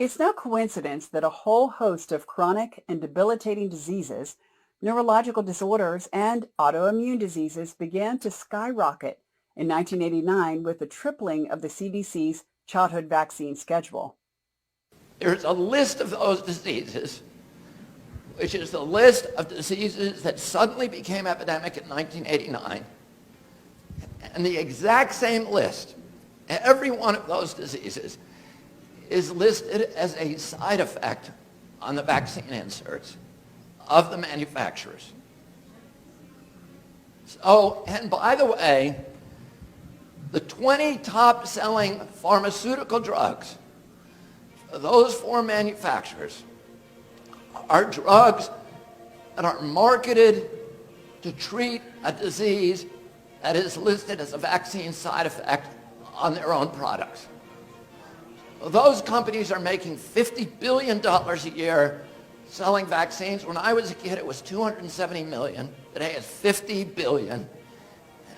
It's no coincidence that a whole host of chronic and debilitating diseases, neurological disorders, and autoimmune diseases began to skyrocket in 1989 with the tripling of the CDC's childhood vaccine schedule. There's a list of those diseases, which is the list of diseases that suddenly became epidemic in 1989. And the exact same list, every one of those diseases, is listed as a side effect on the vaccine inserts of the manufacturers. So, and by the way, the 20 top-selling pharmaceutical drugs, those four manufacturers, are drugs that are marketed to treat a disease that is listed as a vaccine side effect on their own products. Those companies are making $50 billion a year selling vaccines. When I was a kid, it was $270 million. Today it's $50 billion.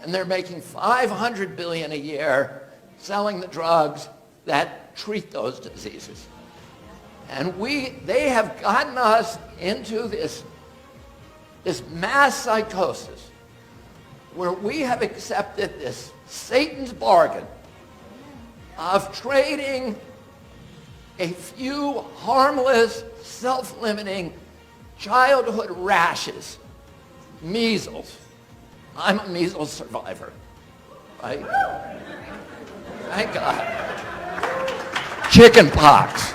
And they're making $500 billion a year selling the drugs that treat those diseases. And they have gotten us into this mass psychosis where we have accepted this Satan's bargain of trading a few harmless, self-limiting childhood rashes, measles. I'm a measles survivor, right? Thank God. Chicken pox.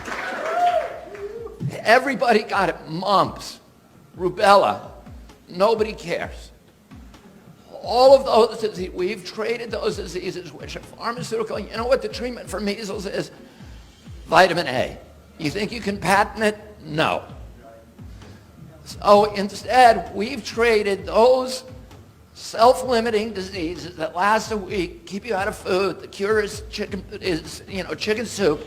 Everybody got it. Mumps, rubella. Nobody cares. All of those diseases, we've traded those diseases, which are pharmaceutical. You know what the treatment for measles is? Vitamin A. You think you can patent it? No. So instead, we've traded those self-limiting diseases that last a week, keep you out of food. The cure is chicken soup.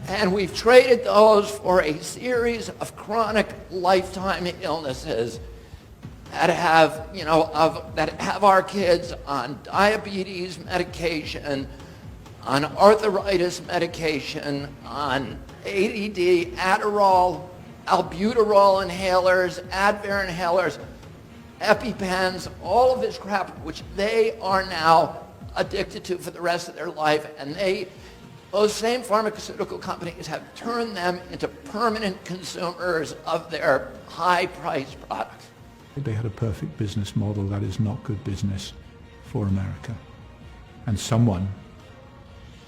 And we've traded those for a series of chronic lifetime illnesses that have our kids on diabetes medication, on arthritis medication, on ADD, Adderall, albuterol inhalers, Advair inhalers, EpiPens, all of this crap, which they are now addicted to for the rest of their life. And those same pharmaceutical companies have turned them into permanent consumers of their high-priced products. They had a perfect business model that is not good business for America. And someone,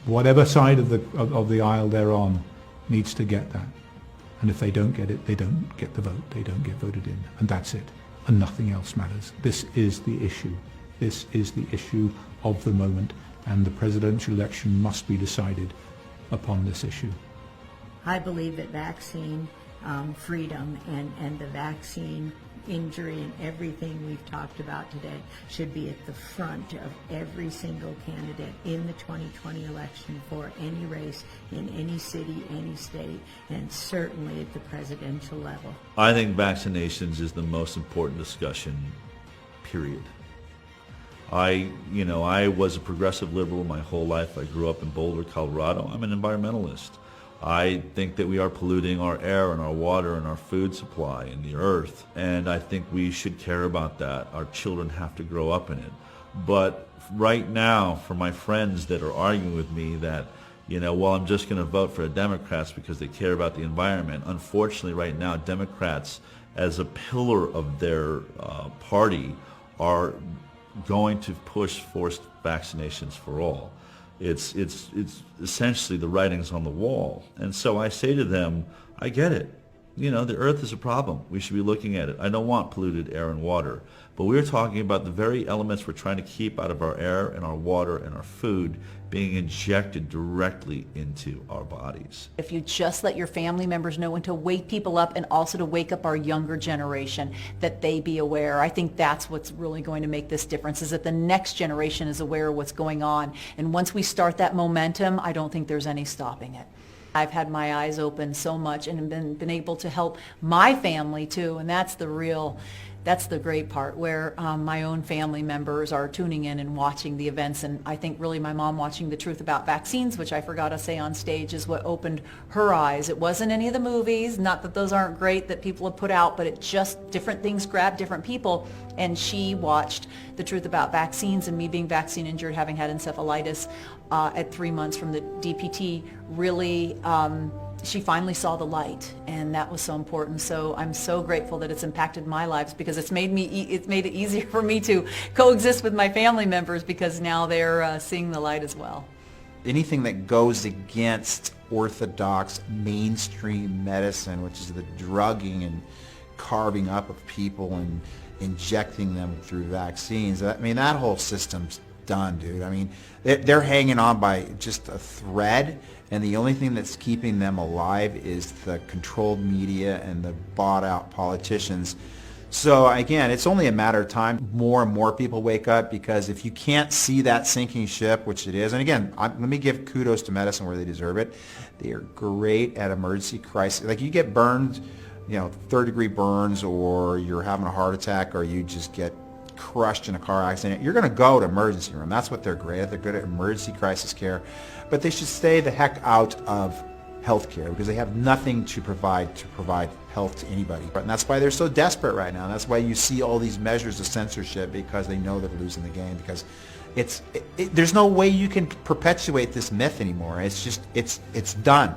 whatever side of the aisle they're on, needs to get that. And if they don't get it, they don't get the vote. They don't get voted in. And that's it. And nothing else matters. This is the issue. This is the issue of the moment. And the presidential election must be decided upon this issue. I believe that vaccine freedom and the vaccine injury and everything we've talked about today should be at the front of every single candidate in the 2020 election for any race in any city, any state, and certainly at the presidential level. I think vaccinations is the most important discussion, period. I was a progressive liberal my whole life. I grew up in Boulder, Colorado. I'm an environmentalist. I think that we are polluting our air and our water and our food supply and the earth, and I think we should care about that. Our children have to grow up in it. But right now, for my friends that are arguing with me that, I'm just going to vote for the Democrats because they care about the environment, unfortunately right now, Democrats, as a pillar of their party, are going to push forced vaccinations for all. It's essentially the writing's on the wall. And so I say to them, I get it. The earth is a problem. We should be looking at it. I don't want polluted air and water. But we're talking about the very elements we're trying to keep out of our air and our water and our food being injected directly into our bodies. If you just let your family members know and to wake people up and also to wake up our younger generation, that they be aware. I think that's what's really going to make this difference, is that the next generation is aware of what's going on. And once we start that momentum, I don't think there's any stopping it. I've had my eyes open so much and been able to help my family too, and that's the real That's the great part, where my own family members are tuning in and watching the events. And I think really my mom watching The Truth About Vaccines, which I forgot to say on stage, is what opened her eyes. It wasn't any of the movies, not that those aren't great that people have put out, but it just, different things grabbed different people. And she watched The Truth About Vaccines, and me being vaccine injured, having had encephalitis at 3 months from the DPT, really she finally saw the light, and that was so important. So I'm so grateful that it's impacted my lives, because it's made it easier for me to coexist with my family members, because now they're seeing the light as well. Anything that goes against orthodox mainstream medicine, which is the drugging and carving up of people and injecting them through vaccines, I mean, that whole system's done, dude. I mean, they're hanging on by just a thread, and the only thing that's keeping them alive is the controlled media and the bought out politicians. So again, it's only a matter of time more and more people wake up, because if you can't see that sinking ship, which it is, and again, let me give kudos to medicine where they deserve it. They are great at emergency crisis. Like, you get burned, you know, third-degree burns, or you're having a heart attack, or you just get crushed in a car accident, you're going to go to emergency room. That's what they're great at. They're good at emergency crisis care. But they should stay the heck out of healthcare, because they have nothing to provide health to anybody. And that's why they're so desperate right now. And that's why you see all these measures of censorship, because they know they're losing the game, because there's no way you can perpetuate this myth anymore. It's just, it's done.